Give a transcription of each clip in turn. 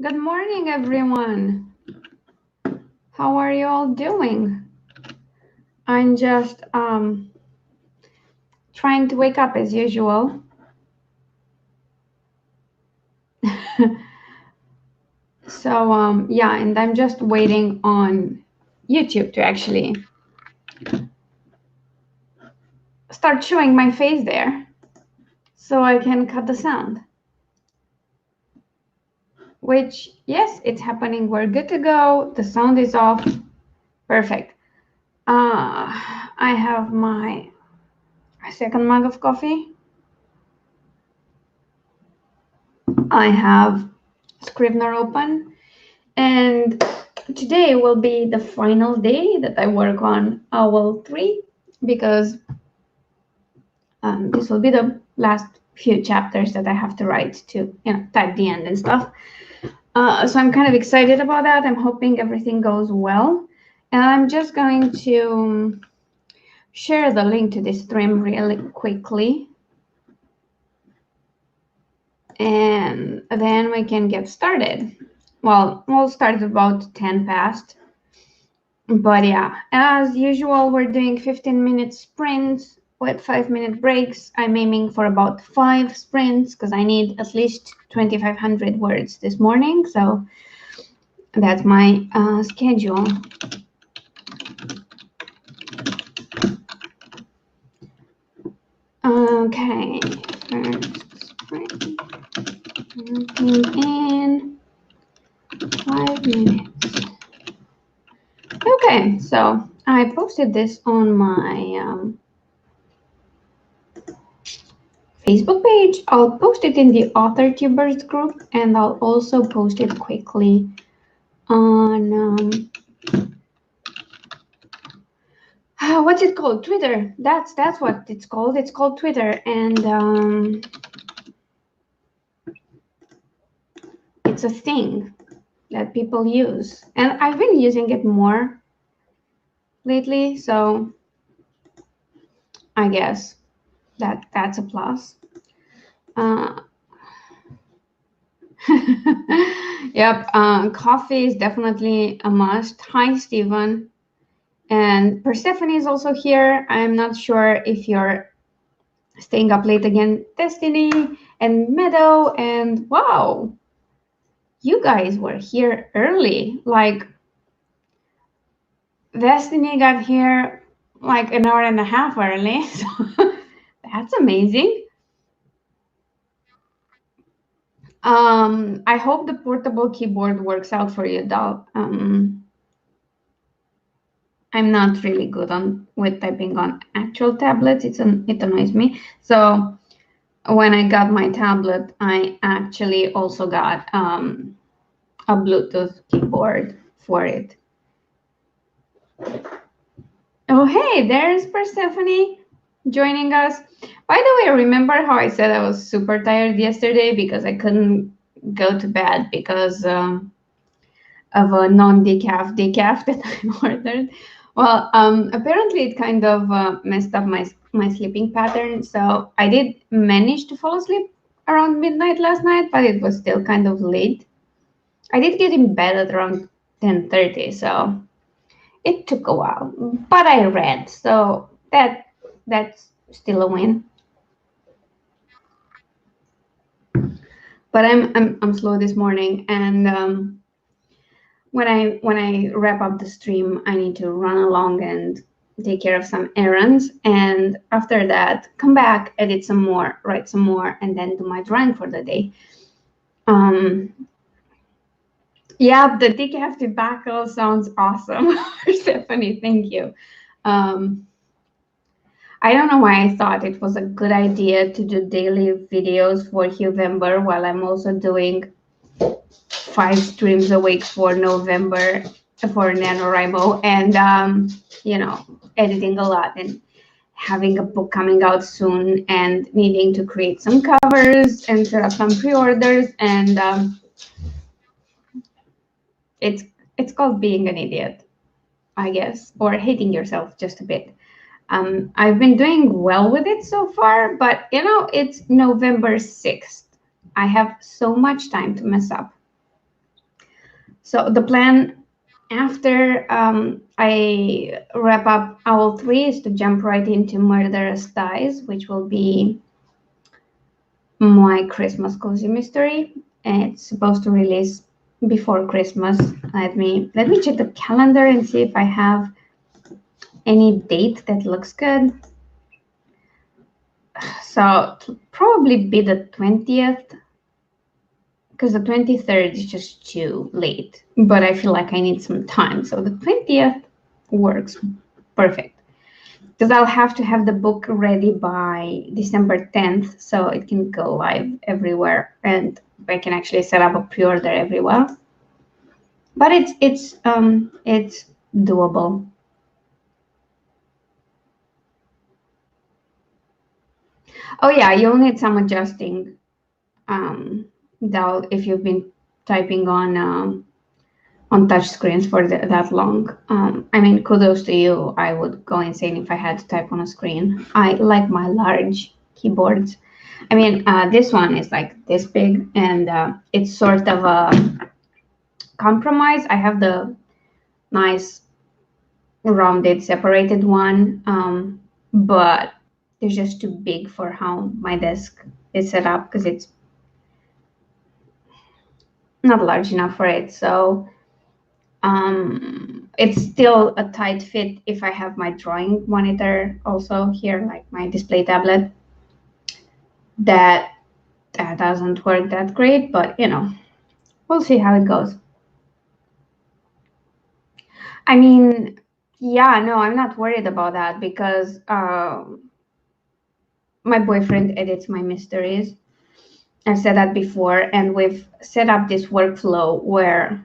Good morning, everyone. How are you all doing? I'm just trying to wake up as usual. So yeah, and I'm just waiting on YouTube to actually start showing my face there so I can cut the sound. Which, yes, it's happening. We're good to go. The sound is off. Perfect. I have my second mug of coffee. I have Scrivener open. And today will be the final day that I work on Owl 3 because this will be the last few chapters that I have to write to, type the end and stuff. So I'm kind of excited about that. I'm hoping everything goes well. And I'm just going to share the link to this stream really quickly. And then we can get started. Well, we'll start about 10 past. But yeah, as usual, we're doing 15-minute sprints with 5-minute breaks. I'm aiming for about 5 sprints because I need at least 2,500 words this morning. So that's my schedule. Okay, first sprint, working in 5 minutes. Okay, so I posted this on my Facebook page. I'll post it in the authortubers group, and I'll also post it quickly on what's it called? Twitter. That's what it's called. It's called Twitter, and it's a thing that people use, and I've been using it more lately, so I guess that's a plus. Yep, coffee is definitely a must. Hi, Stephen. And Persephone is also here. I'm not sure if you're staying up late again. Destiny and Meadow, and wow, you guys were here early. Like, Destiny got here like an hour and a half early. So that's amazing. I hope the portable keyboard works out for you, Dal. I'm not really good with typing on actual tablets. It annoys me. So when I got my tablet, I actually also got a Bluetooth keyboard for it. Oh, hey, there's Persephone joining us. By the way, remember how I said I was super tired yesterday because I couldn't go to bed because of a non-decaf decaf that I ordered? Well, apparently it kind of messed up my sleeping pattern. So I did manage to fall asleep around midnight last night, but it was still kind of late. I did get in bed at around 10:30, so it took a while. But I read, so that's still a win. But I'm slow this morning, and when I wrap up the stream, I need to run along and take care of some errands, and after that, come back, edit some more, write some more, and then do my drawing for the day. Yeah, the decaf tobacco sounds awesome. Stephanie, thank you. I don't know why I thought it was a good idea to do daily videos for November while I'm also doing 5 streams a week for November for NaNoWriMo, and editing a lot and having a book coming out soon and needing to create some covers and set up some pre-orders, and it's called being an idiot, I guess, or hating yourself just a bit. I've been doing well with it so far, but it's November 6th. I have so much time to mess up. So the plan after I wrap up Owl 3 is to jump right into Murderous Ties, which will be my Christmas cozy mystery. And it's supposed to release before Christmas. Let me check the calendar and see if I have any date that looks good. So it'll probably be the 20th, because the 23rd is just too late. But I feel like I need some time, so the 20th works perfect. Because I'll have to have the book ready by December 10th, so it can go live everywhere, and I can actually set up a pre-order everywhere. But it's doable. Oh yeah, you'll need some adjusting. Though if you've been typing on touch screens for that long. I mean, kudos to you. I would go insane if I had to type on a screen. I like my large keyboards. I mean, this one is like this big, and it's sort of a compromise. I have the nice rounded separated one, but it's just too big for how my desk is set up, because it's not large enough for it. So it's still a tight fit if I have my drawing monitor also here, like my display tablet. That doesn't work that great, but you know, we'll see how it goes. I mean, yeah, no, I'm not worried about that, because my boyfriend edits my mysteries. I've said that before, and we've set up this workflow where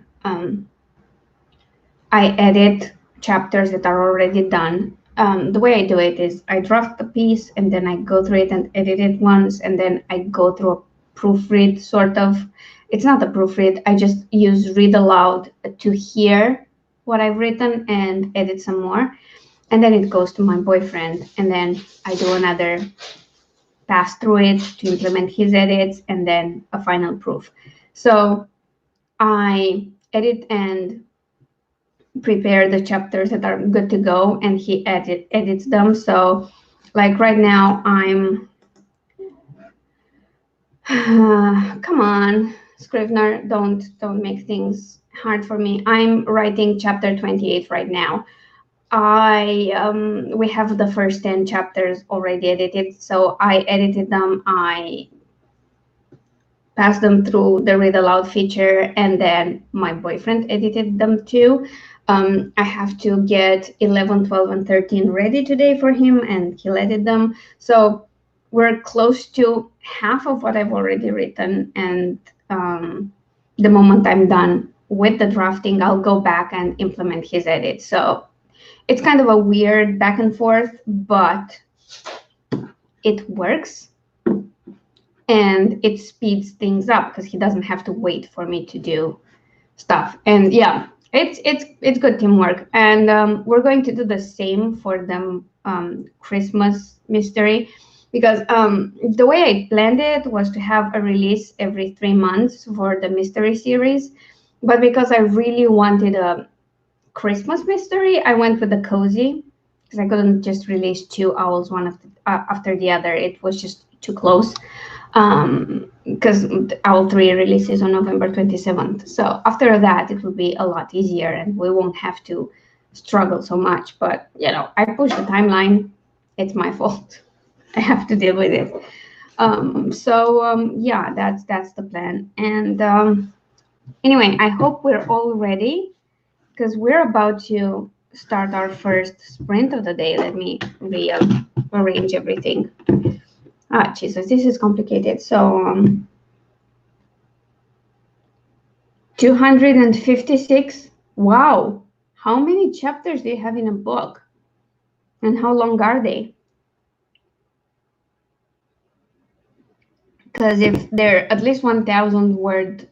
I edit chapters that are already done. The way I do it is I draft the piece, and then I go through it and edit it once, and then I go through a proofread, sort of. It's not a proofread. I just use read aloud to hear what I've written and edit some more. And then it goes to my boyfriend, and then I do another pass through it to implement his edits, and then a final proof. So I edit and prepare the chapters that are good to go, and he edits them. So like right now I'm come on, Scrivener, don't make things hard for me. I'm writing chapter 28 right now. We have the first 10 chapters already edited, so I edited them. I passed them through the read aloud feature, and then my boyfriend edited them too. I have to get 11, 12, and 13 ready today for him, and he'll edit them. So we're close to half of what I've already written, and the moment I'm done with the drafting, I'll go back and implement his edit. So it's kind of a weird back and forth, but it works. And it speeds things up because he doesn't have to wait for me to do stuff. And yeah, it's good teamwork. And we're going to do the same for the Christmas mystery, because the way I planned it was to have a release every 3 months for the mystery series. But because I really wanted a Christmas mystery, I went with the cozy, because I couldn't just release 2 owls one after the other. It was just too close. Because Owl 3 releases on November 27th. So after that, it will be a lot easier, and we won't have to struggle so much. But, you know, I pushed the timeline. It's my fault. I have to deal with it. Yeah, that's the plan. And anyway, I hope we're all ready, because we're about to start our first sprint of the day. Let me rearrange everything. Jesus, this is complicated. So 256. Wow. How many chapters do you have in a book? And how long are they? Because if they're at least 1,000 word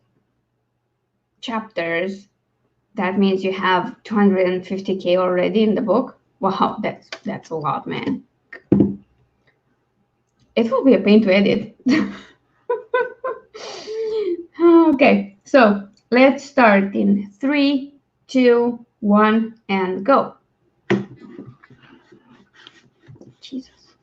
chapters, that means you have 250K already in the book. Wow, that's a lot, man. It will be a pain to edit. Okay, so Let's start in 3, 2, 1, and go. Jesus.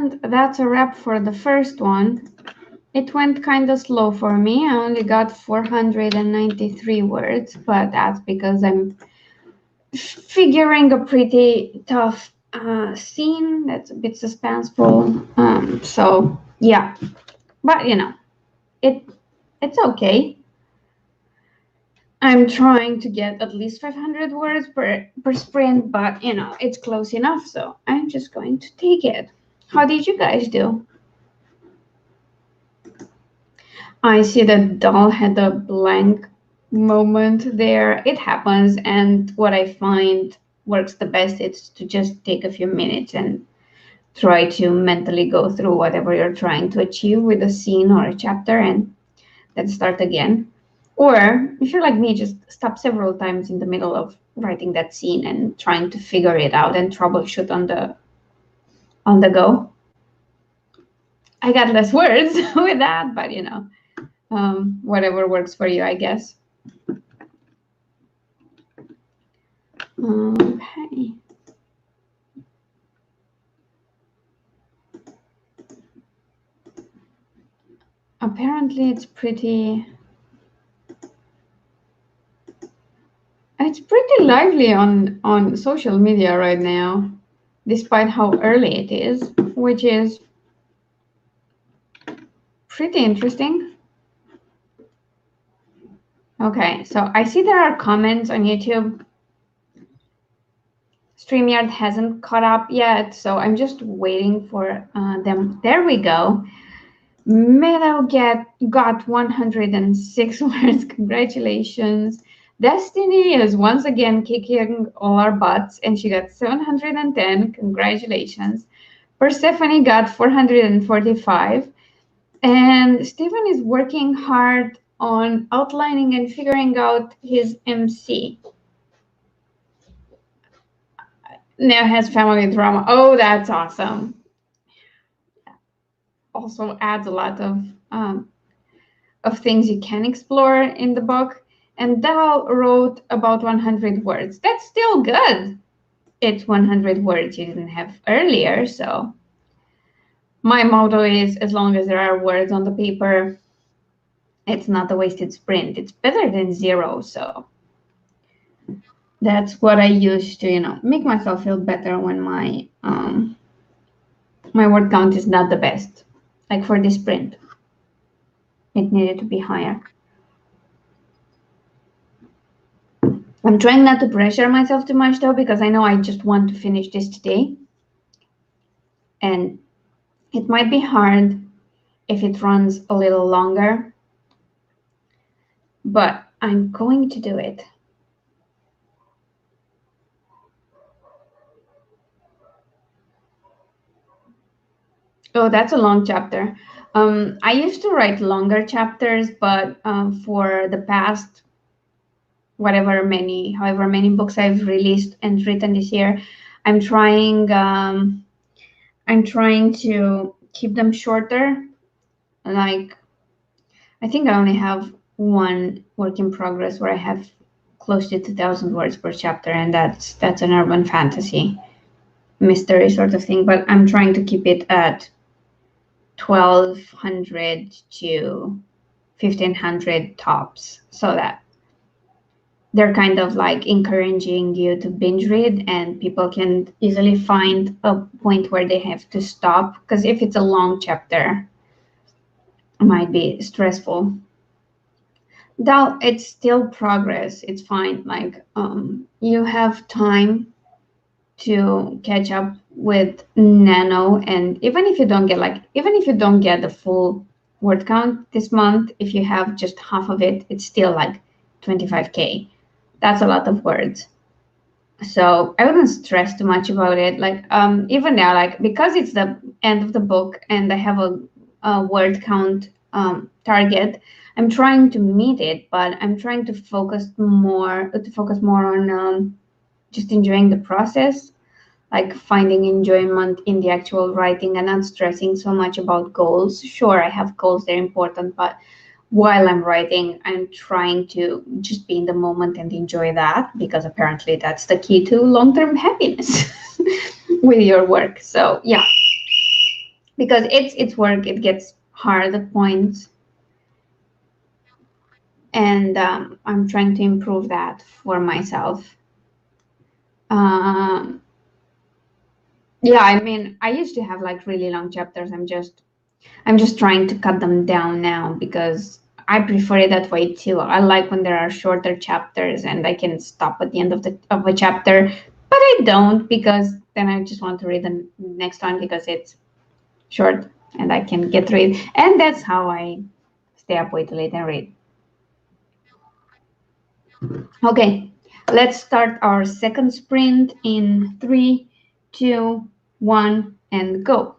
And that's a wrap for the first one. It went kind of slow for me. I only got 493 words, but that's because I'm figuring a pretty tough scene that's a bit suspenseful. So yeah, but you know, it's okay. I'm trying to get at least 500 words per sprint, but you know, it's close enough, so I'm just going to take it. How did you guys do? I see that Doll had a blank moment there. It happens, and what I find works the best is to just take a few minutes and try to mentally go through whatever you're trying to achieve with a scene or a chapter and then start again. Or if you're like me, just stop several times in the middle of writing that scene and trying to figure it out and troubleshoot on the go. I got less words with that, but you know, whatever works for you, I guess. Okay. Apparently it's pretty lively on social media right now, despite how early it is, which is pretty interesting. Okay, so I see there are comments on YouTube. StreamYard hasn't caught up yet, so I'm just waiting for them. There we go. Meadow got 106 words. Congratulations. Destiny is once again kicking all our butts, and she got 710. Congratulations. Persephone got 445. And Stephen is working hard on outlining and figuring out his MC. Now has family drama. Oh, that's awesome. Also adds a lot of things you can explore in the book. And Dal wrote about 100 words. That's still good. It's 100 words you didn't have earlier. So my motto is, as long as there are words on the paper, it's not a wasted sprint. It's better than zero. So that's what I use to, you know, make myself feel better when my my word count is not the best. Like for this sprint, it needed to be higher. I'm trying not to pressure myself too much though, because I know I just want to finish this today. And it might be hard if it runs a little longer, but I'm going to do it. Oh, that's a long chapter. I used to write longer chapters, but for the past however many books I've released and written this year, I'm trying to keep them shorter. Like, I think I only have one work in progress where I have close to 2,000 words per chapter, and that's an urban fantasy mystery sort of thing. But I'm trying to keep it at 1,200 to 1,500 tops, so that they're kind of like encouraging you to binge read, and people can easily find a point where they have to stop, because if it's a long chapter, it might be stressful. Though it's still progress, it's fine. Like you have time to catch up with Nano, and even if you don't get the full word count this month, if you have just half of it, it's still like 25K. That's a lot of words. So I wouldn't stress too much about it. Like even now, like, because it's the end of the book and I have a word count target, I'm trying to meet it, but I'm trying to focus more on just enjoying the process, like finding enjoyment in the actual writing and not stressing so much about goals. Sure, I have goals, they're important, but while I'm writing, I'm trying to just be in the moment and enjoy that, because apparently that's the key to long-term happiness with your work. So yeah. because it's work. It gets hard at points, and I'm trying to improve that for myself. Um, yeah, I mean, I used to have like really long chapters. I'm just trying to cut them down now because I prefer it that way too. I like when there are shorter chapters and I can stop at the end of a chapter, but I don't because then I just want to read the next one because it's short and I can get through it. And that's how I stay up way too late and read. Okay, let's start our second sprint in 3, 2, 1, and go.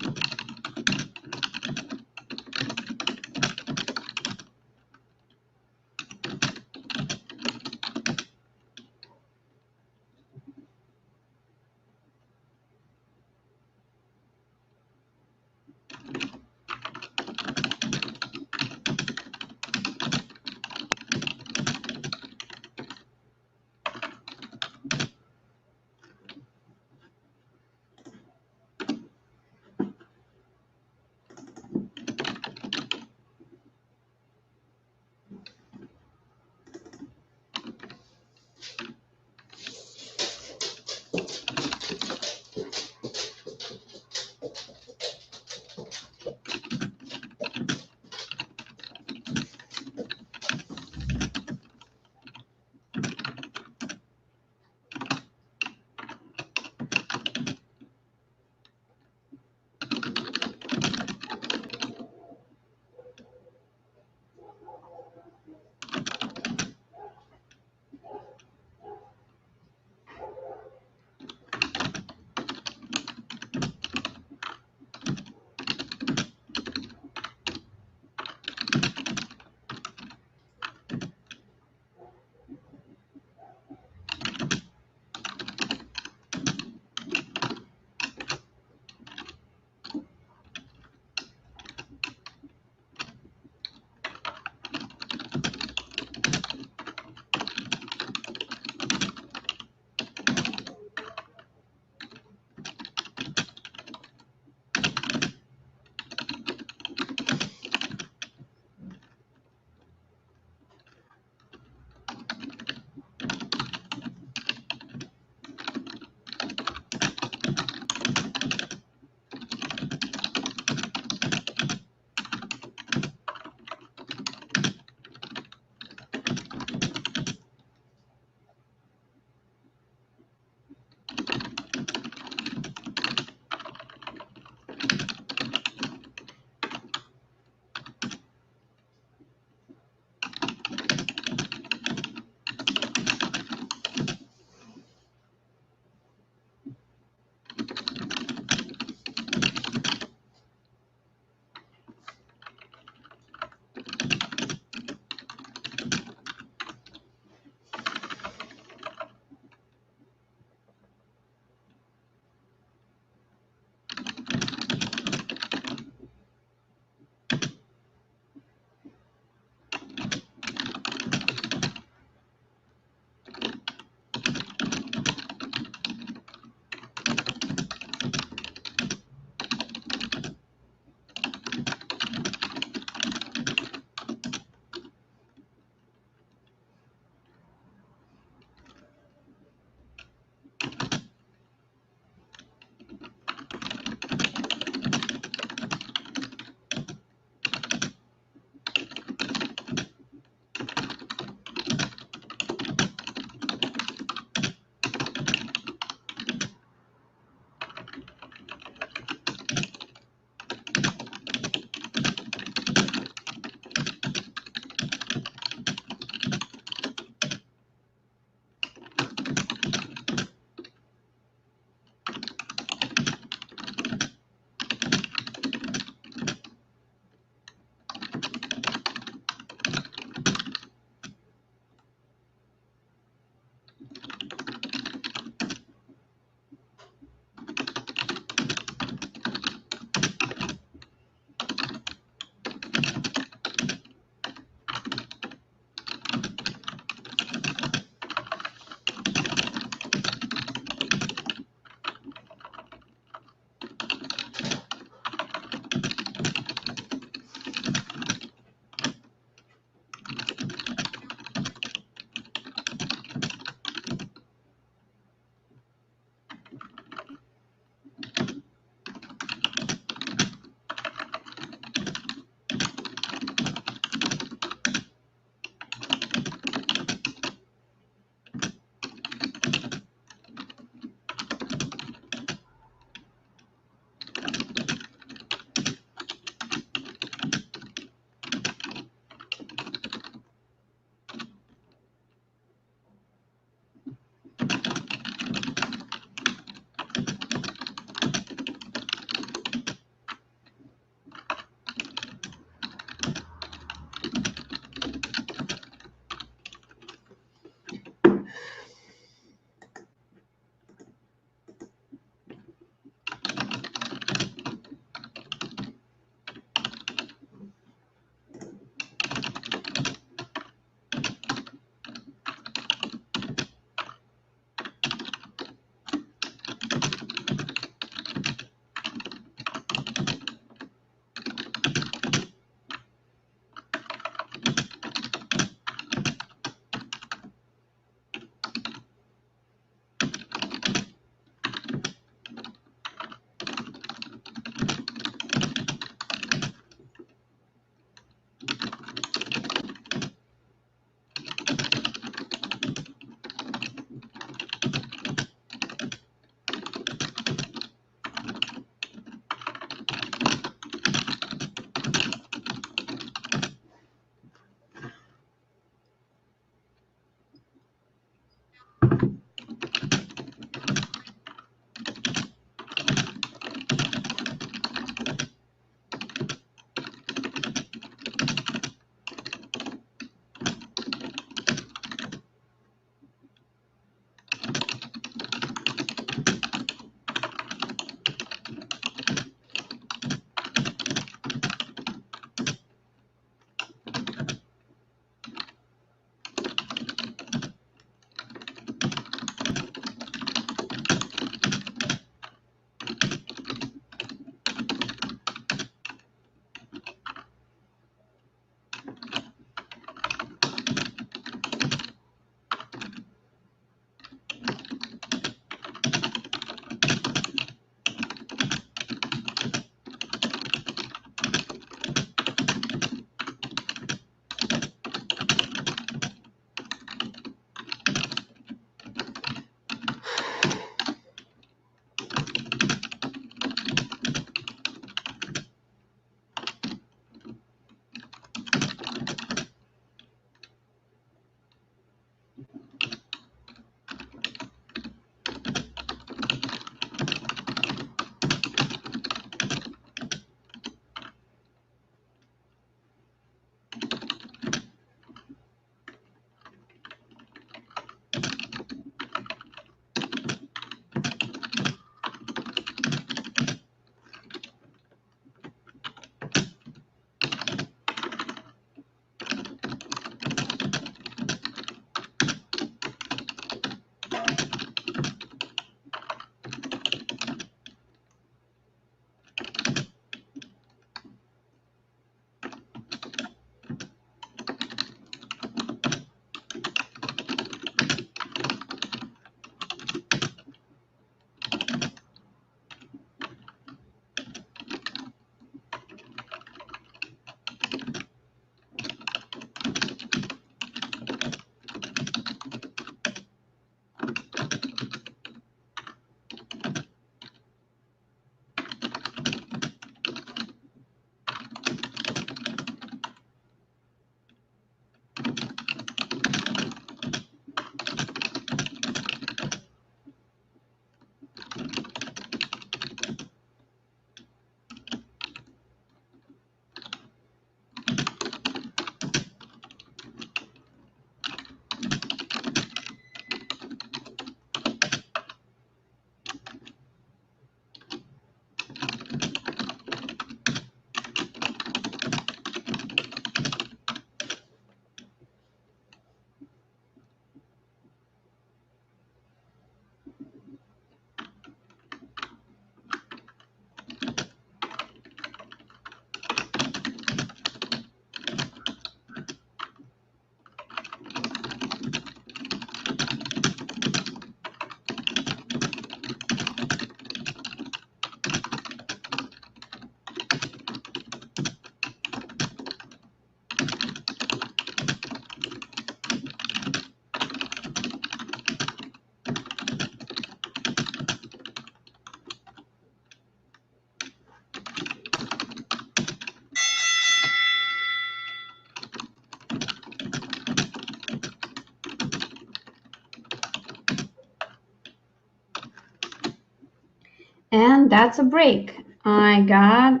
And that's a break. I got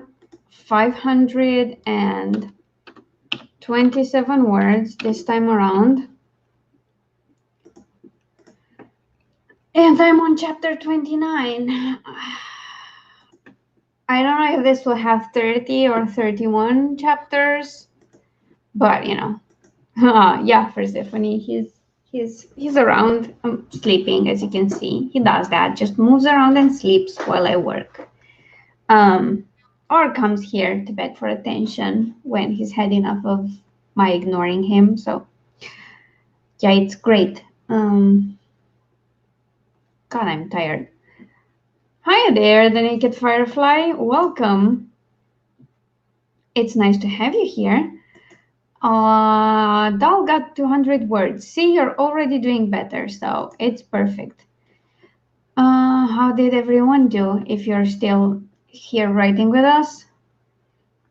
527 words this time around. And I'm on chapter 29. I don't know if this will have 30 or 31 chapters, but you know, yeah, Persephone, he's around, sleeping, as you can see. He does that, just moves around and sleeps while I work. Or comes here to beg for attention when he's had enough of my ignoring him. So yeah, it's great. God, I'm tired. Hi there, the Naked Firefly. Welcome. It's nice to have you here. Dal got 200 words. See, you're already doing better, so it's perfect. How did everyone do? If you're still here writing with us,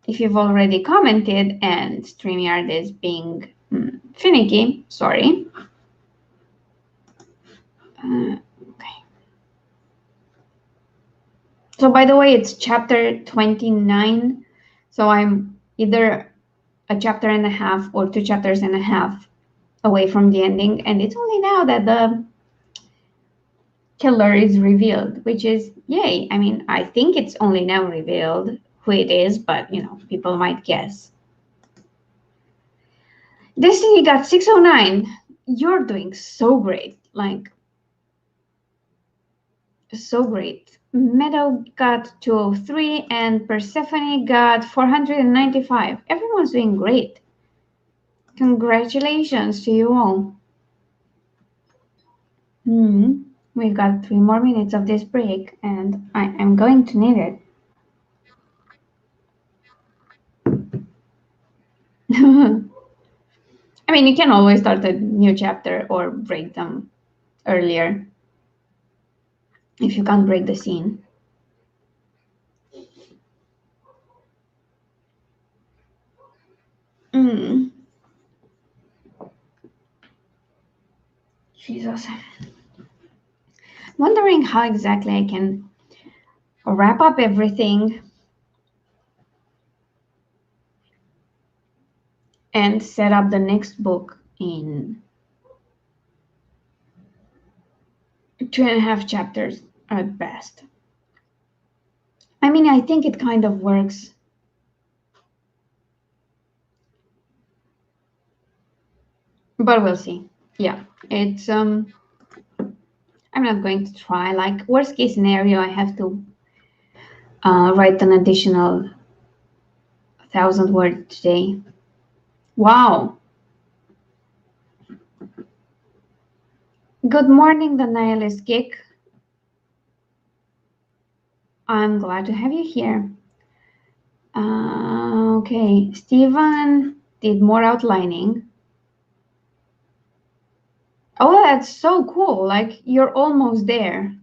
if you've already commented and StreamYard is being finicky, sorry. Okay. So by the way, it's chapter 29. So I'm either a chapter and a half or 2 chapters and a half away from the ending. And it's only now that the killer is revealed, which is yay. I mean, I think it's only now revealed who it is, but you know, people might guess. Destiny got 609. You're doing so great. Like, so great. Meadow got 203 and Persephone got 495. Everyone's doing great. Congratulations to you all. We've got 3 more minutes of this break and I'm going to need it. I mean, you can always start a new chapter or break them earlier if you can't break the scene. Jesus. Wondering how exactly I can wrap up everything and set up the next book in 2.5 chapters at best. I mean, I think it kind of works. But we'll see. Yeah, it's I'm not going to try. Like, worst case scenario, I have to write an additional 1,000 words today. Wow. Good morning, the Nihilist Geek. I'm glad to have you here. Okay, Stephen did more outlining. Oh, that's so cool. Like, you're almost there.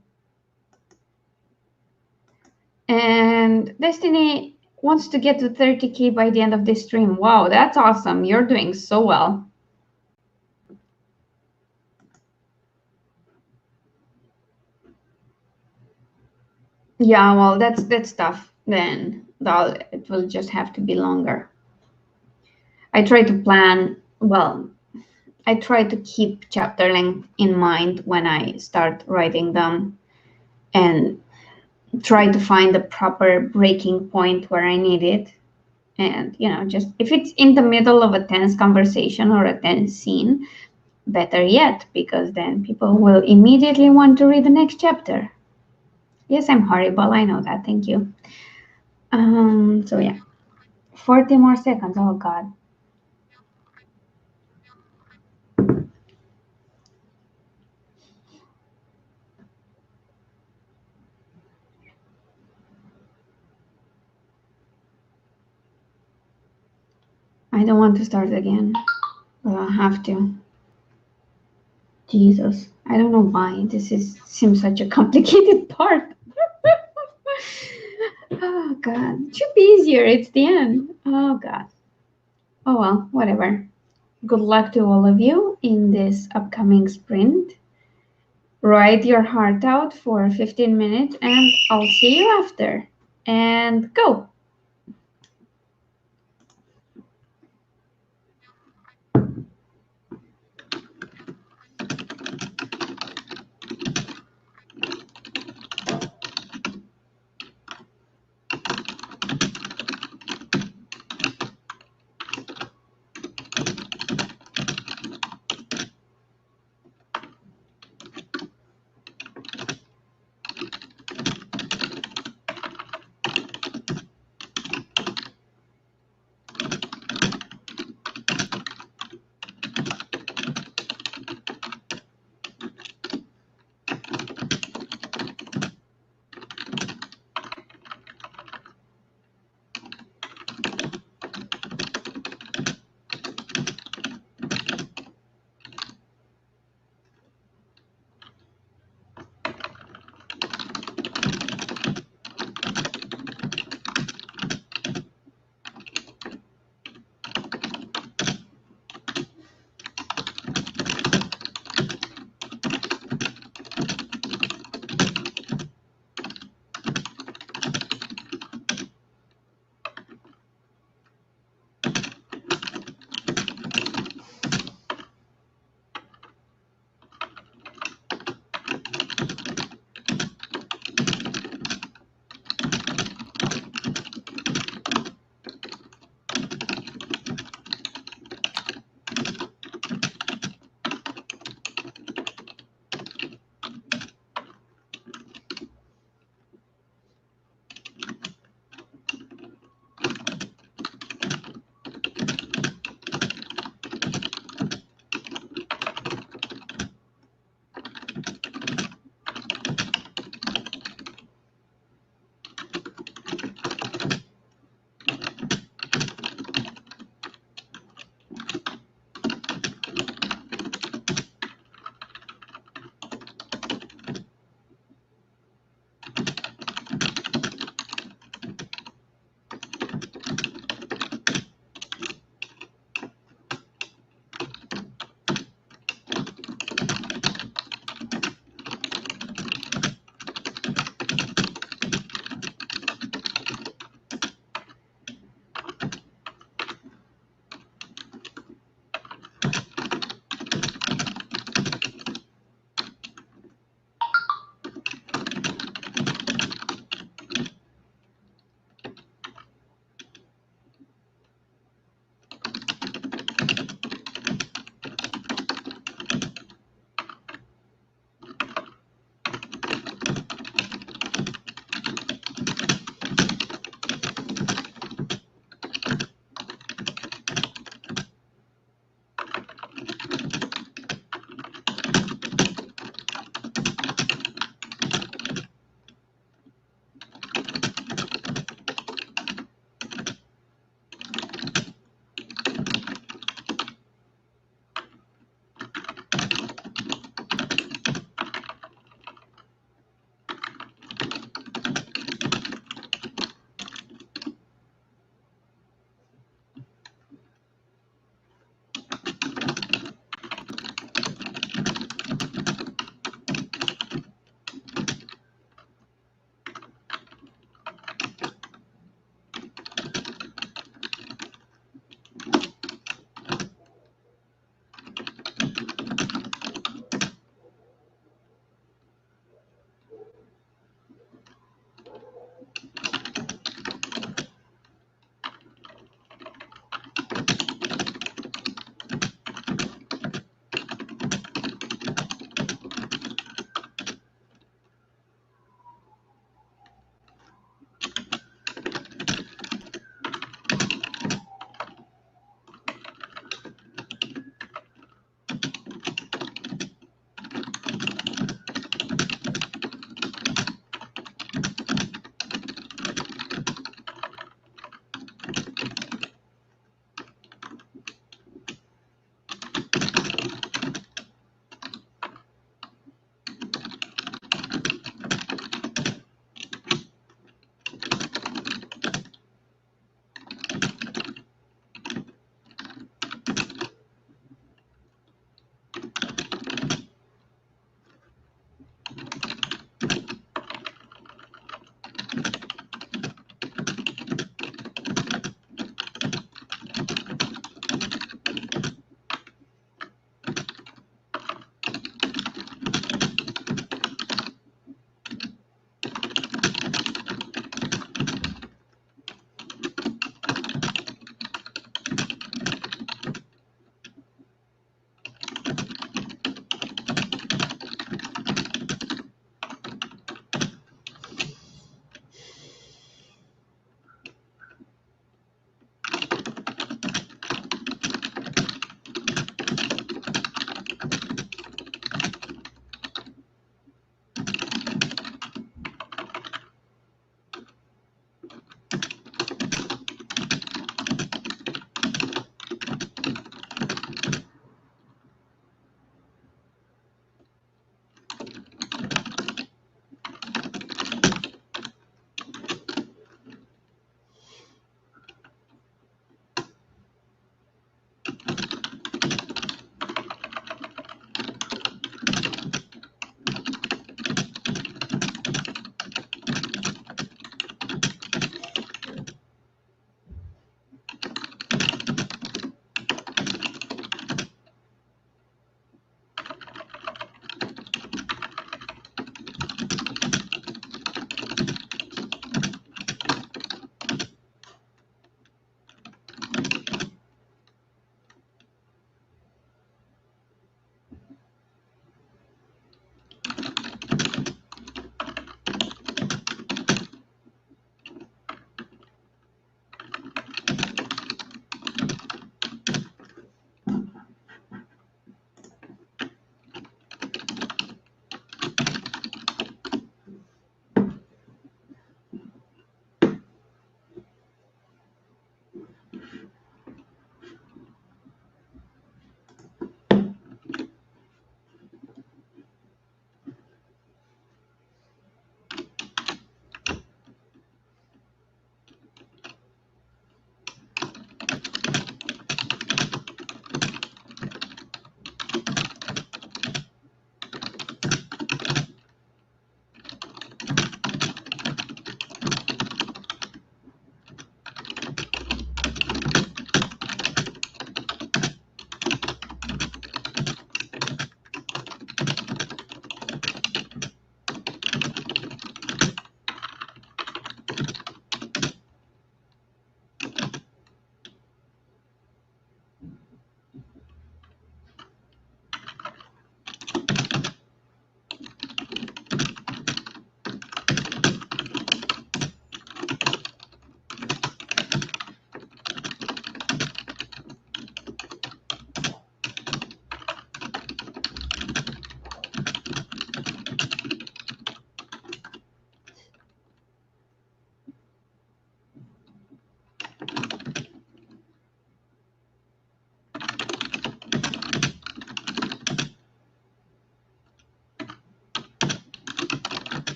And Destiny wants to get to 30K by the end of this stream. Wow, that's awesome. You're doing so well. Yeah, well, that's tough. Then it will just have to be longer. I try to plan, well, I try to keep chapter length in mind when I start writing them and try to find the proper breaking point where I need it. And, you know, just if it's in the middle of a tense conversation or a tense scene, better yet, because then people will immediately want to read the next chapter. Yes, I'm horrible. I know that. Thank you. So yeah, 40 more seconds. Oh, God. I don't want to start again, but I'll have to. Jesus, I don't know why seems such a complicated part. Oh, God. It should be easier. It's the end. Oh, God. Oh, well, whatever. Good luck to all of you in this upcoming sprint. Write your heart out for 15 minutes and I'll see you after. And go!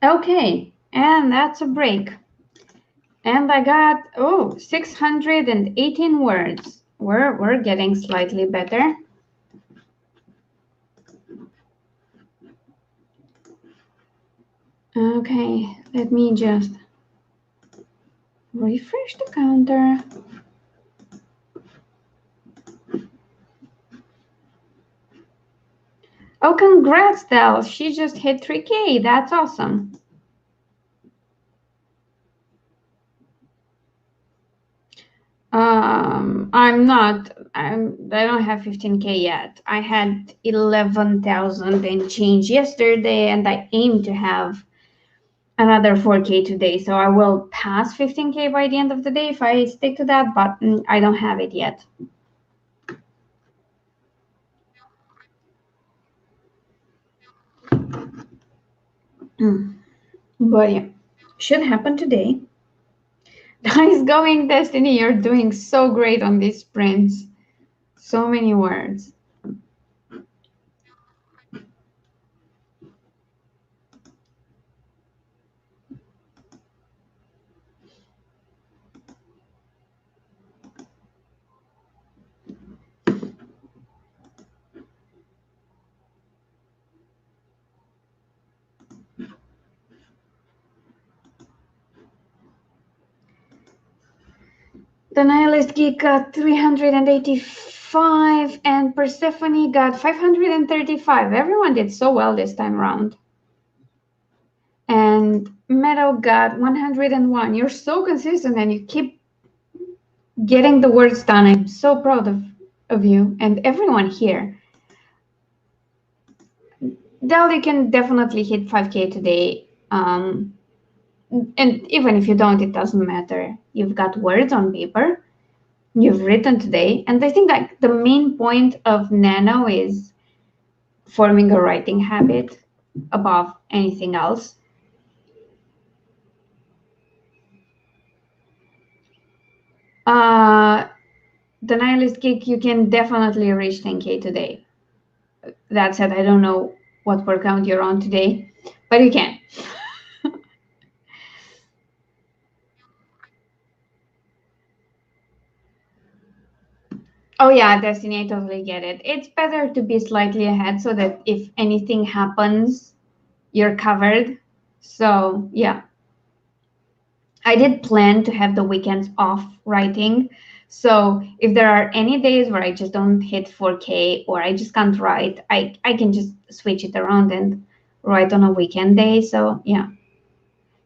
Okay, and that's a break. And I got 618 words. We're getting slightly better. Okay, let me just refresh the counter. Oh, congrats, Del. She just hit 3K. That's awesome. I'm not. I don't have 15K yet. I had 11,000 and change yesterday, and I aim to have another 4K today. So I will pass 15K by the end of the day if I stick to that, but I don't have it yet. But yeah, should happen today. Nice going, Destiny. You're doing so great on these sprints. So many words. The Nihilist Geek got 385 and Persephone got 535. Everyone did so well this time around. And Meadow got 101. You're so consistent and you keep getting the words done. I'm so proud of you and everyone here. Del, you can definitely hit 5K today. And even if you don't, it doesn't matter. You've got words on paper. You've written today. And I think like the main point of Nano is forming a writing habit above anything else. The Nihilist Geek, you can definitely reach 10K today. That said, I don't know what word count you're on today, but you can. Oh yeah, Destiny, I totally get it. It's better to be slightly ahead so that if anything happens, you're covered. So yeah, I did plan to have the weekends off writing. So if there are any days where I just don't hit 4K or I just can't write, I can just switch it around and write on a weekend day. So yeah,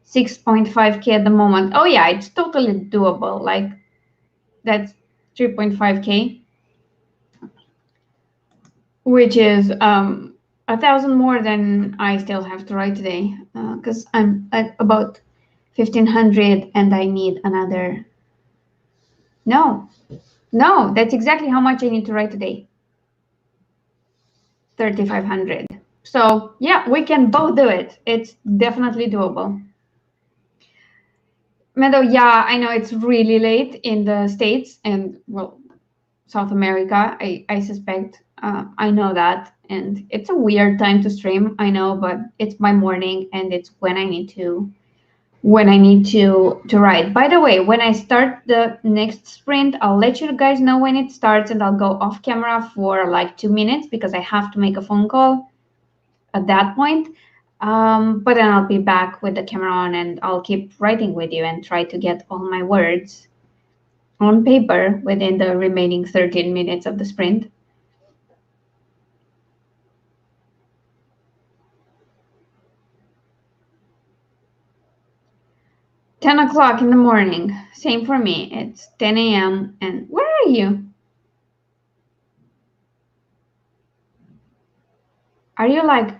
6.5K at the moment. Oh yeah, it's totally doable. Like that's 3.5K, which is 1,000 more than I still have to write today because I'm at about 1,500 and I need another. No, no, that's exactly how much I need to write today. 3,500. So yeah, we can both do it. It's definitely doable. Meadow, yeah, I know it's really late in the States and well, South America. I suspect. I know that, and it's a weird time to stream. I know, but it's my morning, and it's when I need to write. By the way, when I start the next sprint, I'll let you guys know when it starts, and I'll go off camera for like 2 minutes because I have to make a phone call at that point. But then I'll be back with the camera on, and I'll keep writing with you and try to get all my words on paper within the remaining 13 minutes of the sprint. Ten o'clock in the morning. Same for me. It's 10 a.m. And where are you? Are you like,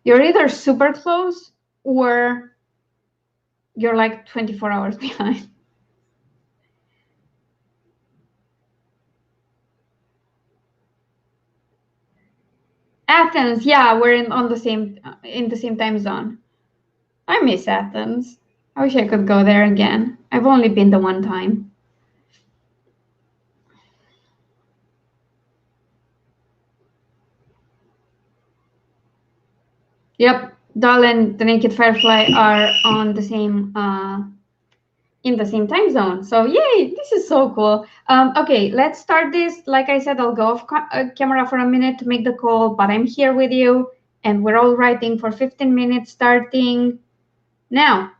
you're either super close or you're like 24 hours behind? Athens, yeah, we're in the same time zone. I miss Athens. I wish I could go there again. I've only been the one time. Yep, Doll and the Naked Firefly are on the same in the same time zone. So yay, this is so cool. Okay, let's start this. Like I said, I'll go off camera for a minute to make the call, but I'm here with you, and we're all writing for 15 minutes starting now.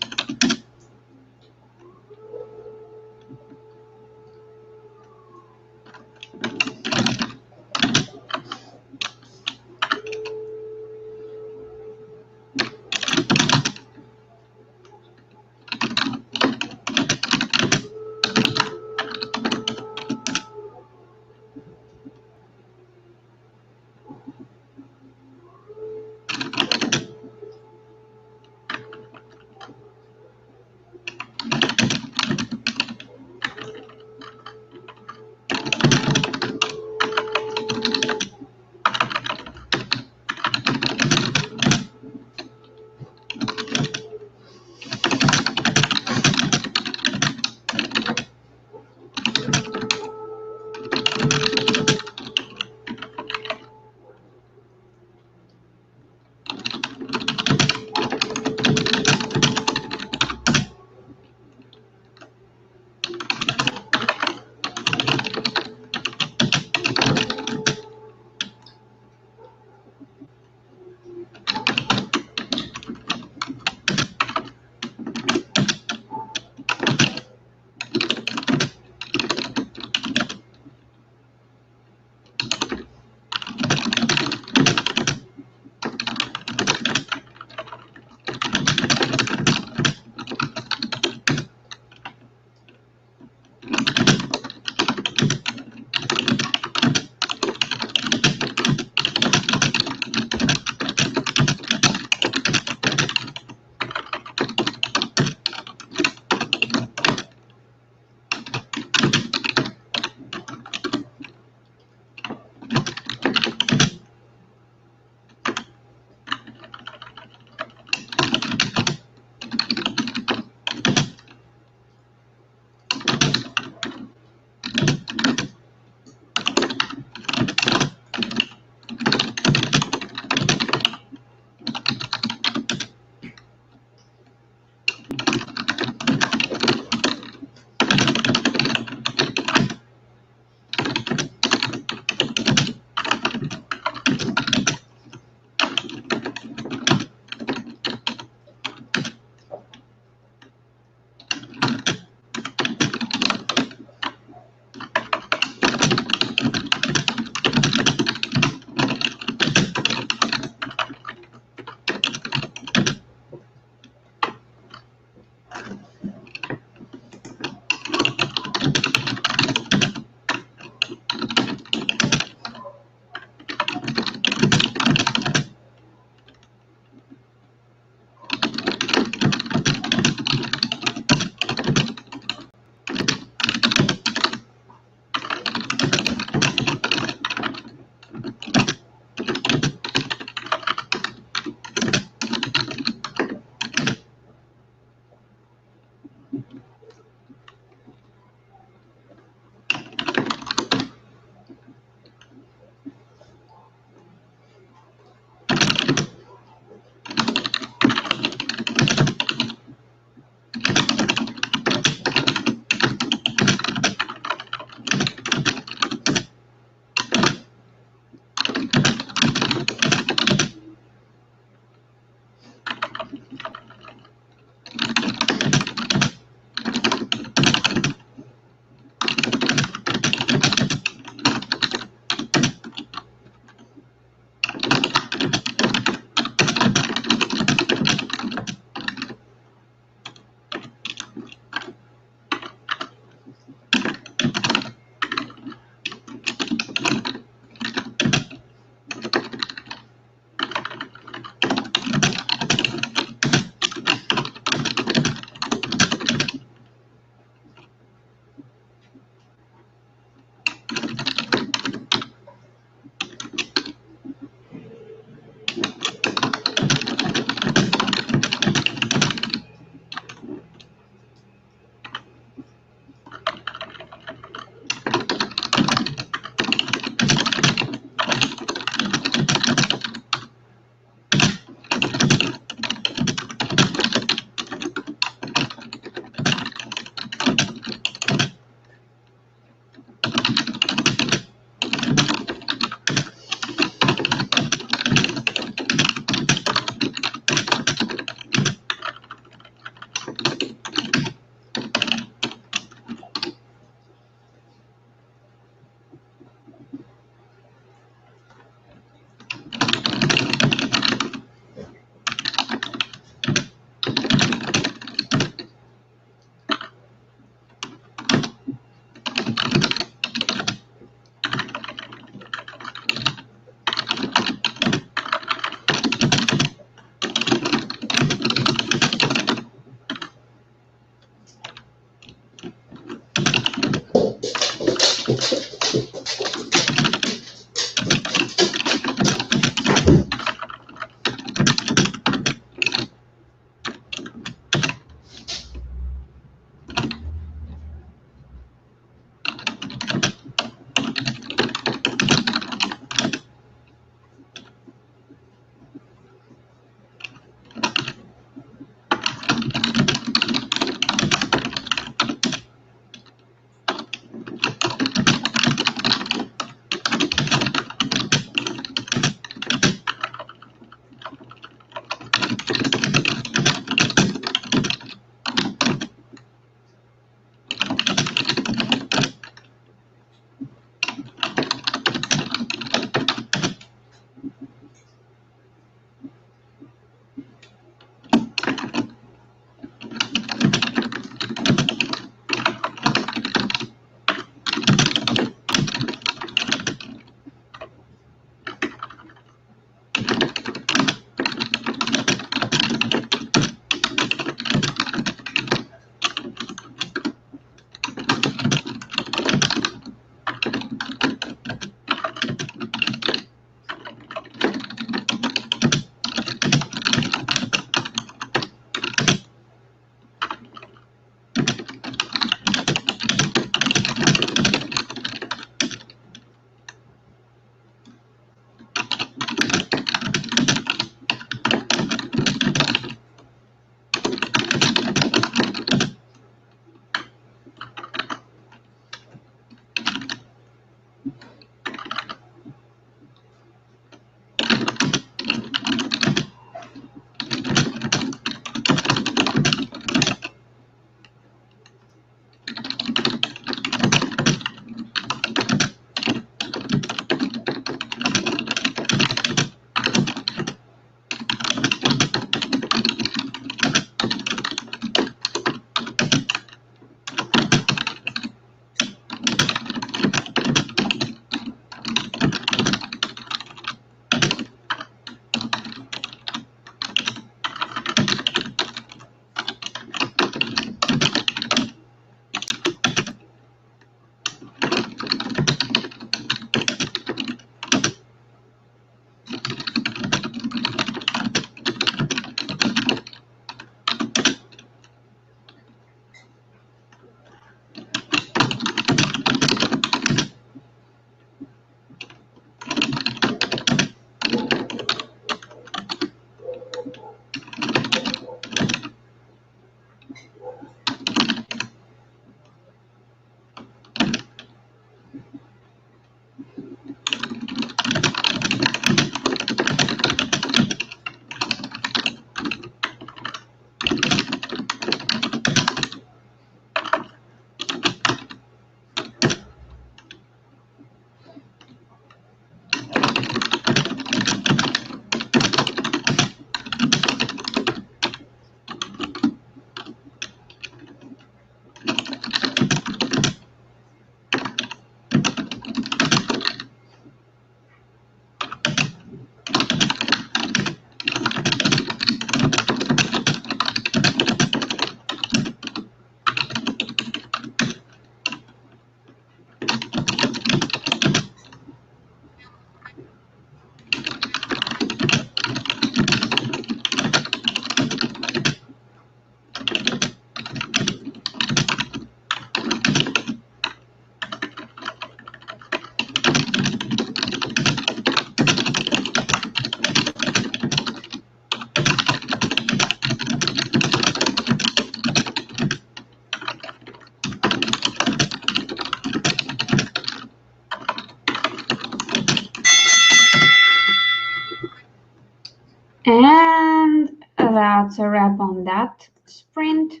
And that's a wrap on that sprint.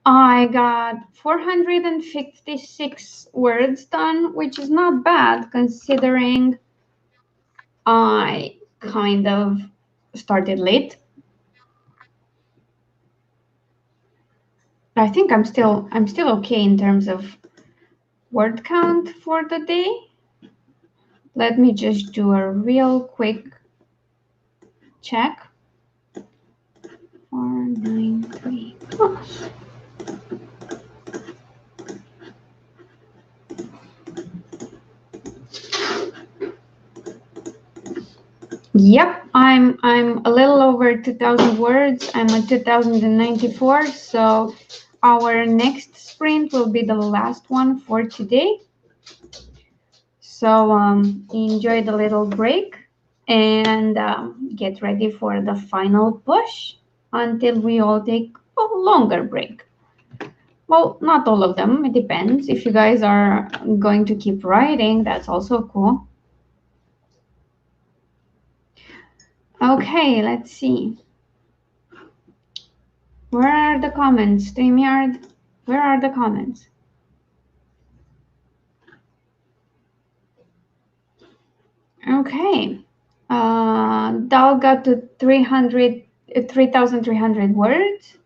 I got 456 words done, which is not bad considering I kind of started late. I think I'm still okay in terms of word count for the day. Let me just do a real quick check. 493. Oh. Yep, I'm a little over 2,000 words. I'm at 2,094. So our next sprint will be the last one for today. So enjoy the little break and get ready for the final push until we all take a longer break. Well, not all of them. It depends. If you guys are going to keep writing, that's also cool. Okay, let's see. Where are the comments? StreamYard, where are the comments? Okay. Dal got to 3,300 words.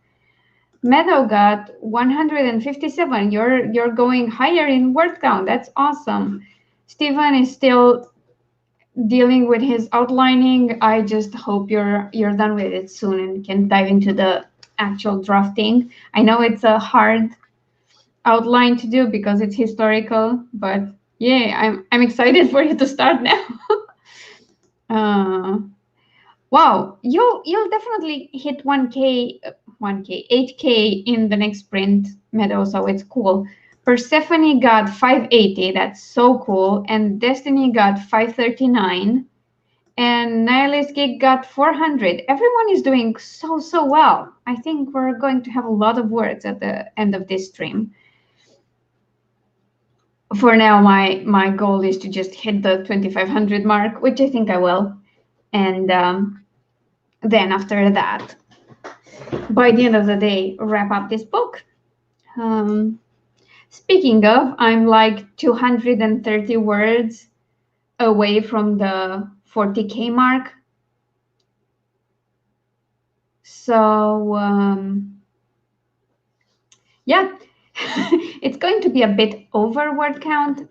Meadow got 157. You're going higher in word count. That's awesome. Stephen is still dealing with his outlining. I just hope you're done with it soon and can dive into the actual drafting. I know it's a hard outline to do because it's historical, but yeah, I'm excited for you to start now. Wow, you'll definitely hit 8K in the next sprint, Meadow, so it's cool. Persephone got 580, that's so cool, and Destiny got 539, and Nihilist Geek got 400. Everyone is doing so well. I think we're going to have a lot of words at the end of this stream. For now, my goal is to just hit the 2,500 mark, which I think I will. And then after that, by the end of the day, wrap up this book. Speaking of, I'm like 230 words away from the 40K mark. So yeah, it's going to be a bit over word count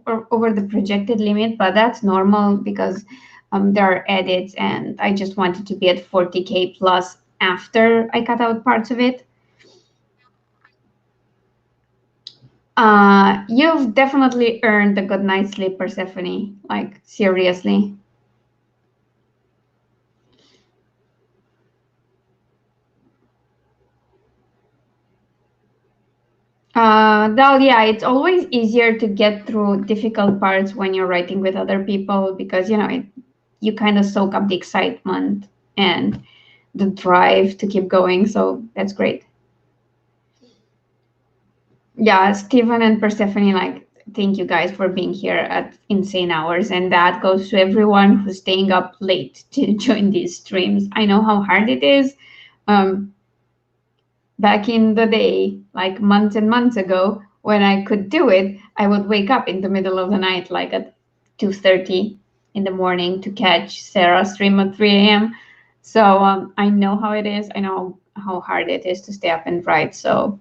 or over the projected limit, but that's normal because there are edits and I just wanted to be at 40K plus after I cut out parts of it. You've definitely earned a good night's sleep, Persephone. Like, seriously. Well, yeah, it's always easier to get through difficult parts when you're writing with other people because, you kind of soak up the excitement and the drive to keep going. So that's great. Yeah, Stephen and Persephone, like, thank you guys for being here at insane hours. And that goes to everyone who's staying up late to join these streams. I know how hard it is. Um, Back in the day, like months and months ago, when I could do it, I would wake up in the middle of the night, like at 2:30 in the morning, to catch Sarah's stream at 3 a.m. So I know how it is. I know how hard it is to stay up and write. So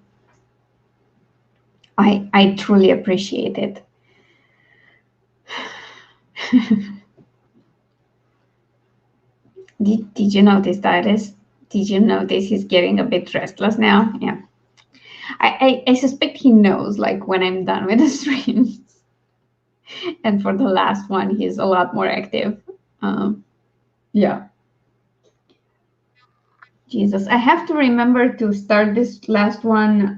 I truly appreciate it. Did you notice that is? Did you notice he's getting a bit restless now? Yeah. I suspect he knows, like, when I'm done with the streams. And for the last one, he's a lot more active. Yeah. Jesus, I have to remember to start this last one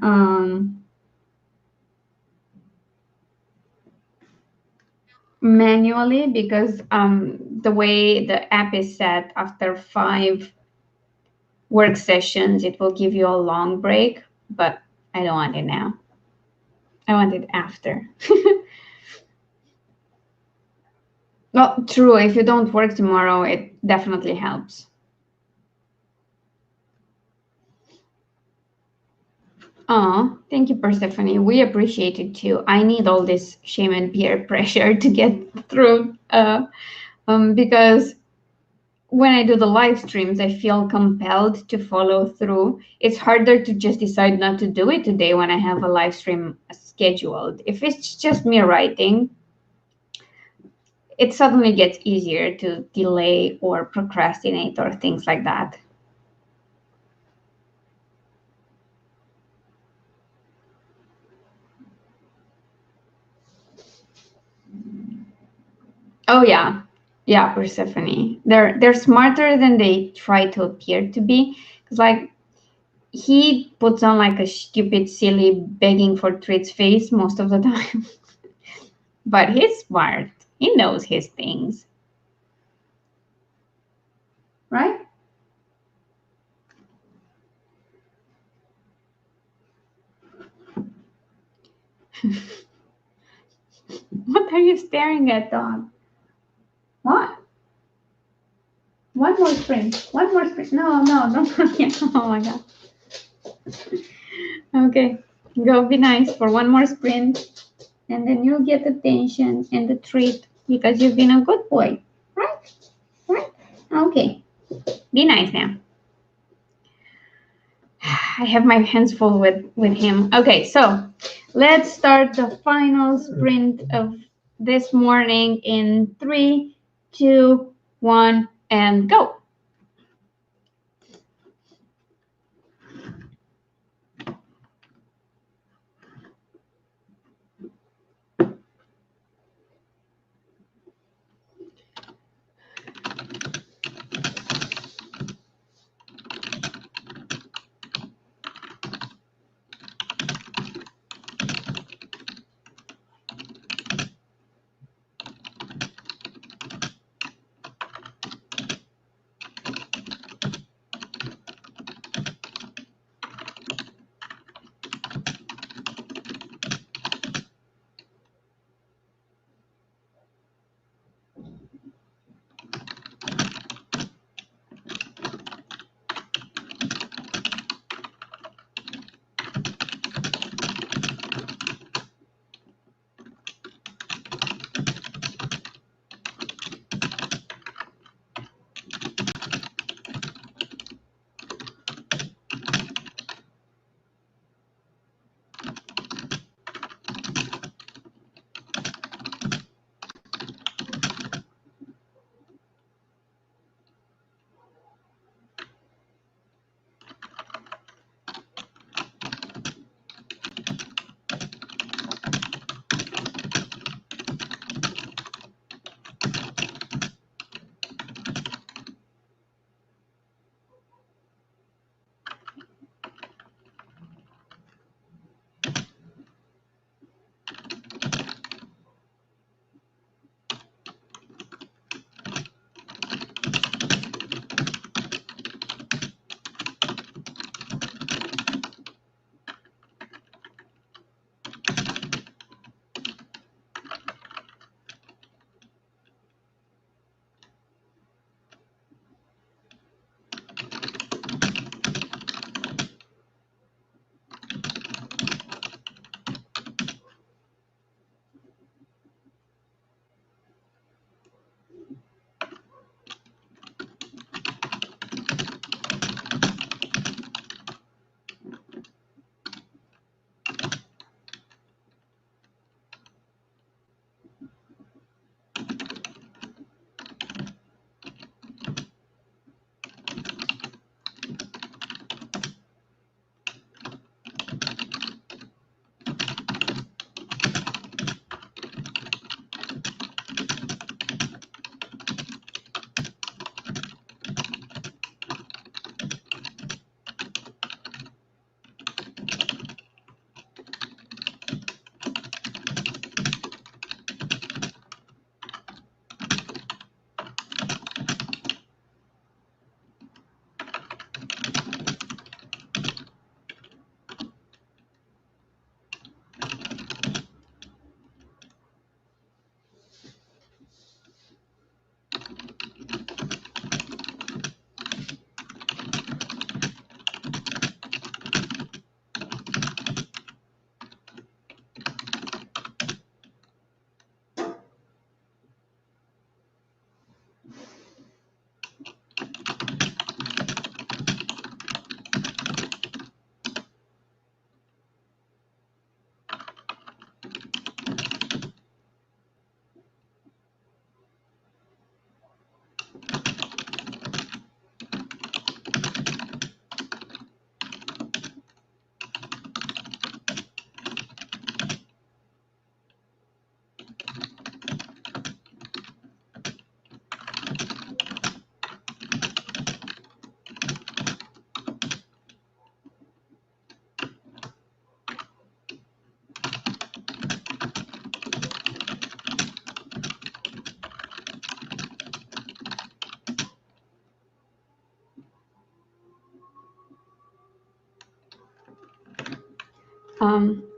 manually because the way the app is set, after 5 work sessions, it will give you a long break, but I don't want it now. I want it after. Well, true, if you don't work tomorrow, it definitely helps. Oh, thank you, Persephone. We appreciate it too. I need all this shame and peer pressure to get through because when I do the live streams, I feel compelled to follow through. It's harder to just decide not to do it today when I have a live stream scheduled. If it's just me writing, it suddenly gets easier to delay or procrastinate or things like that. Oh yeah. Yeah, Persephone. They're smarter than they try to appear to be. Cause like he puts on like a stupid, silly begging for treats face most of the time. But he's smart. He knows his things. Right? What are you staring at, dog? What? One more sprint. One more sprint. No, no, don't yet. Oh my god. Okay. Go be nice for one more sprint. And then you'll get attention and the treat because you've been a good boy. Right? Right? Okay. Be nice now. I have my hands full with him. Okay, so let's start the final sprint of this morning in 3, 2, 1, and go.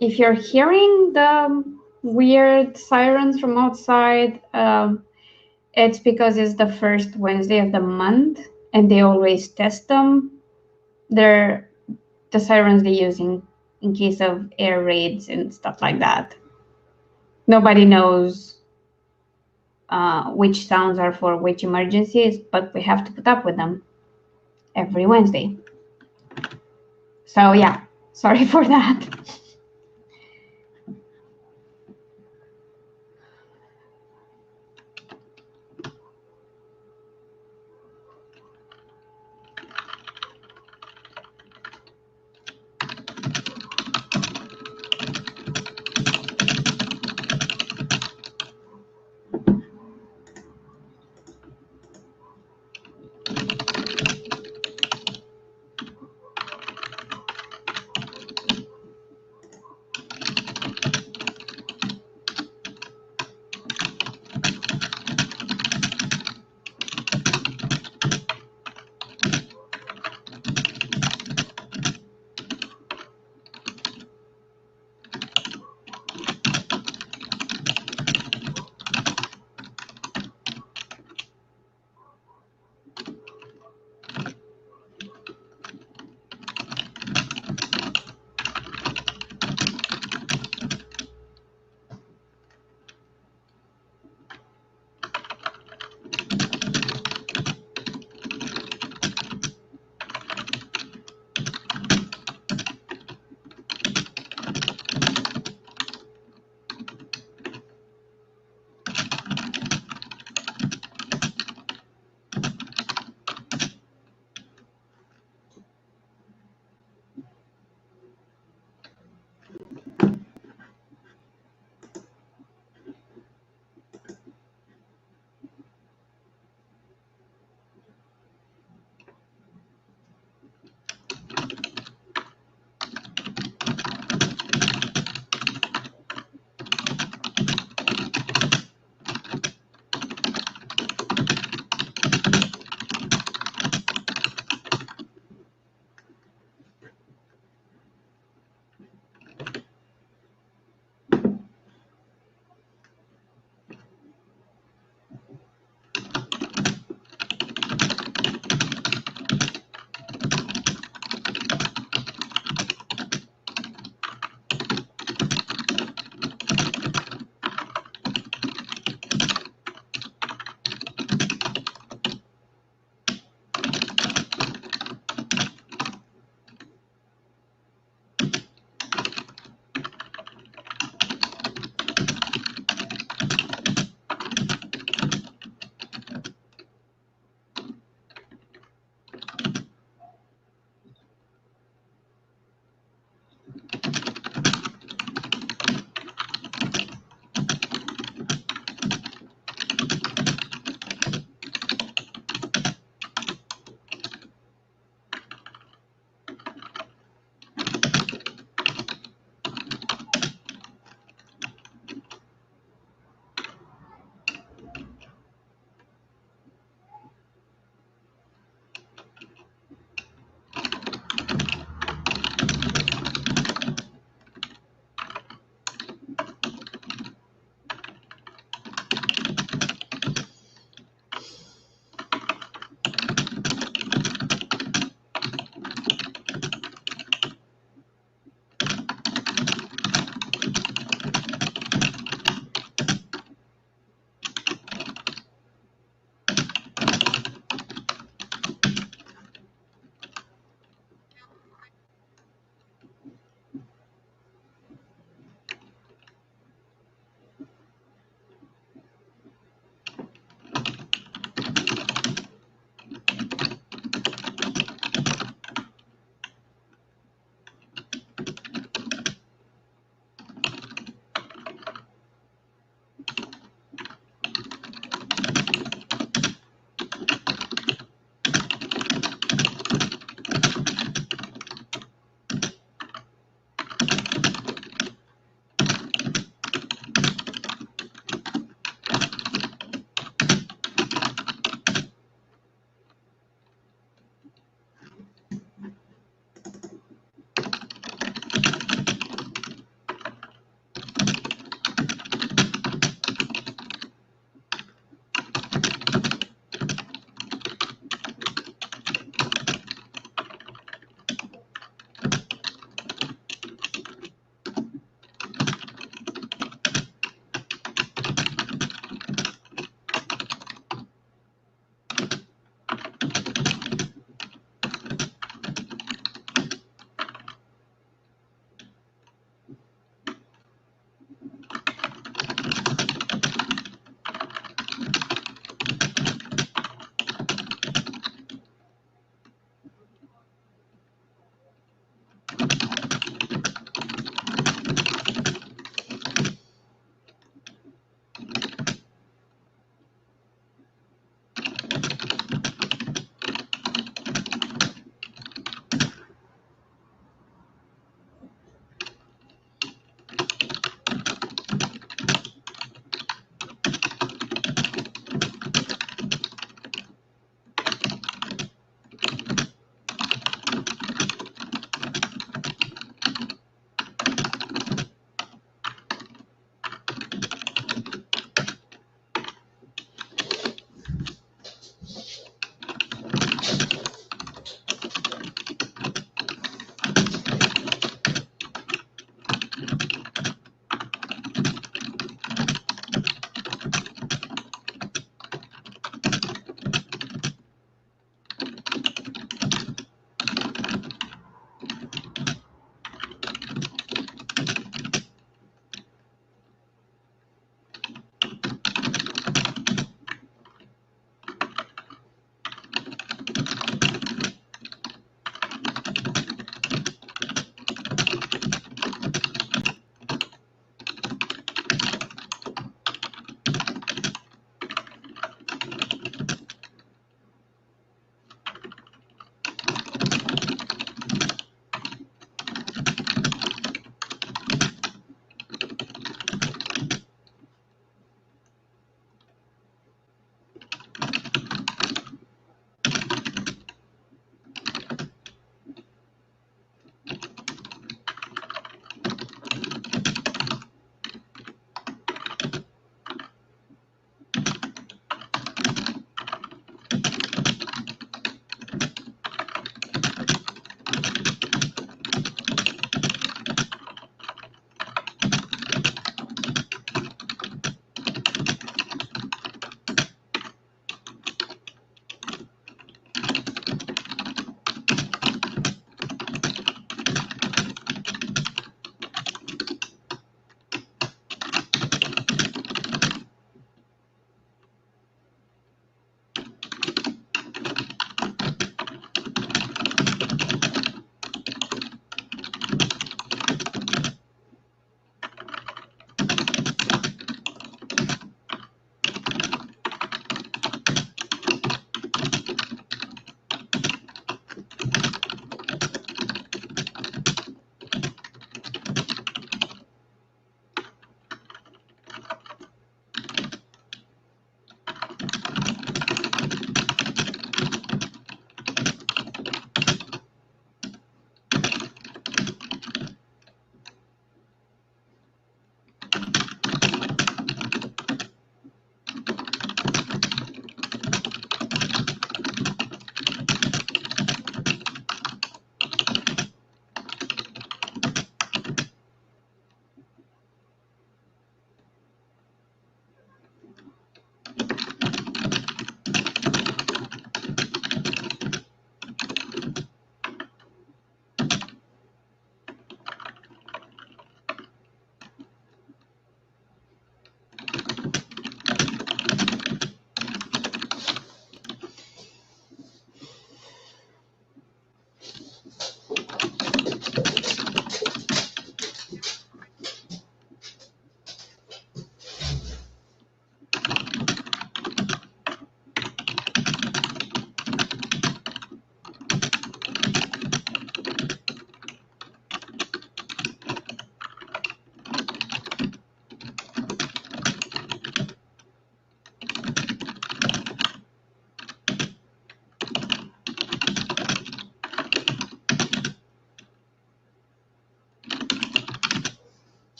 If you're hearing the weird sirens from outside, it's because it's the first Wednesday of the month, and they always test them. They're the sirens they use in case of air raids and stuff like that. Nobody knows which sounds are for which emergencies, but we have to put up with them every Wednesday. So yeah, sorry for that.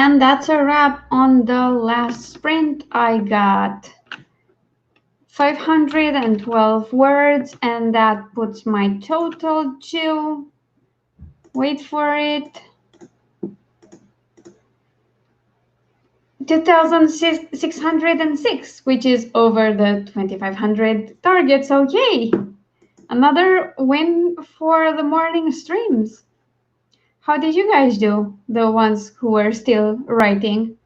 And that's a wrap on the last sprint. I got 512 words, and that puts my total to, wait for it, 2,606, which is over the 2,500 target. So yay, another win for the morning streams. How did you guys do, the ones who were still writing?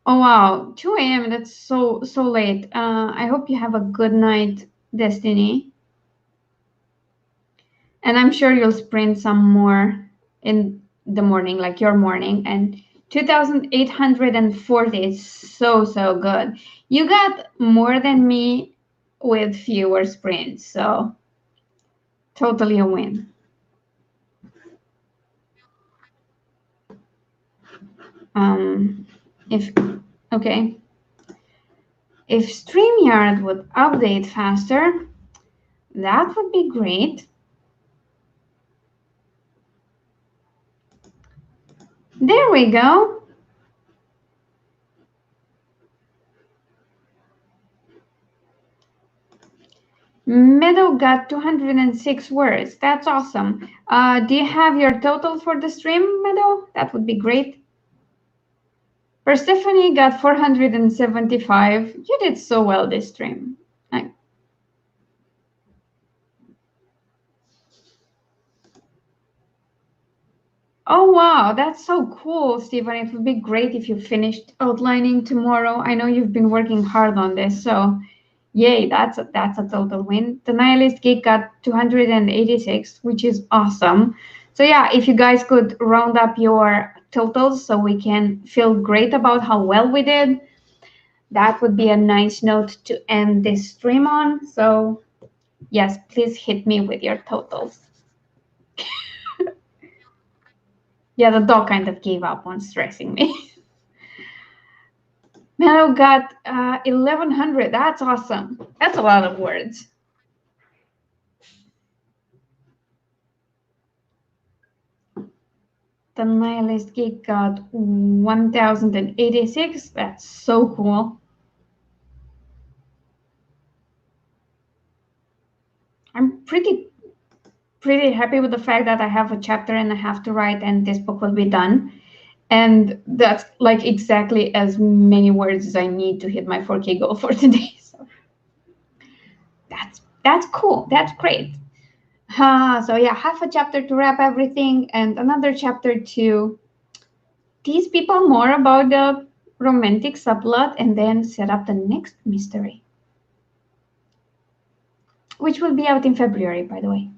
Oh wow, 2 a.m. That's so late. I hope you have a good night, Destiny. And I'm sure you'll sprint some more in the morning, like your morning. And 2,840 is so good. You got more than me with fewer sprints, so totally a win. Okay. If StreamYard would update faster, that would be great. There we go. Meadow got 206 words. That's awesome. Do you have your total for the stream, Meadow? That would be great. Persephone got 475. You did so well this stream. Oh, wow. That's so cool, Stephen. It would be great if you finished outlining tomorrow. I know you've been working hard on this, so yay, that's a total win. The Nihilist Geek got 286, which is awesome. So yeah, if you guys could round up your totals so we can feel great about how well we did, that would be a nice note to end this stream on. So yes, please hit me with your totals. Yeah, the dog kind of gave up on stressing me. Melo got 1,100. That's awesome. That's a lot of words. The Nihilist Geek got 1,086. That's so cool. I'm pretty happy with the fact that I have a chapter and a half to write and this book will be done. And that's like exactly as many words as I need to hit my 4K goal for today. So that's cool. That's great. So yeah, half a chapter to wrap everything and another chapter to tease people more about the romantic subplot and then set up the next mystery, which will be out in February, by the way,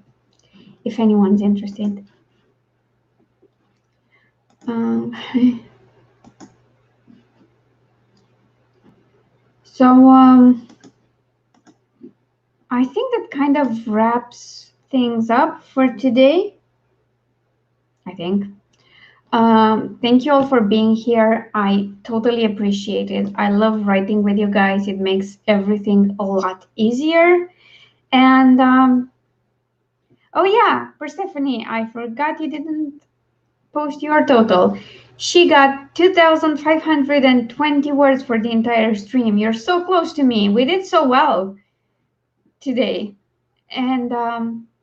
if anyone's interested. So I think that kind of wraps things up for today, I think. Thank you all for being here. I totally appreciate it. I love writing with you guys. It makes everything a lot easier. And oh yeah, Persephone, I forgot you didn't post your total. She got 2,520 words for the entire stream. You're so close to me. We did so well today. And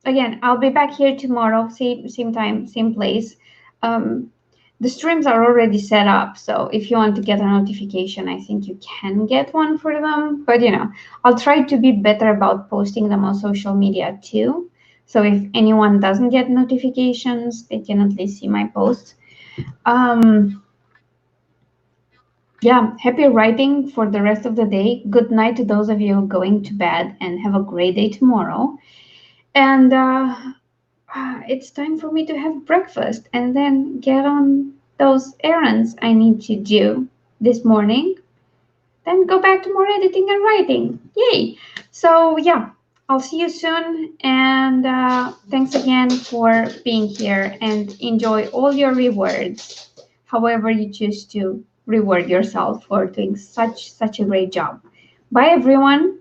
again, I'll be back here tomorrow, same time, same place. The streams are already set up, so if you want to get a notification, I think you can get one for them. But you know, I'll try to be better about posting them on social media too. So if anyone doesn't get notifications, they can at least see my posts. Yeah, happy writing for the rest of the day. Good night to those of you going to bed, and have a great day tomorrow. And it's time for me to have breakfast and then get on those errands I need to do this morning. Then go back to more editing and writing. Yay! So yeah, I'll see you soon. And thanks again for being here, and enjoy all your rewards, however you choose to reward yourself for doing such a great job. Bye, everyone.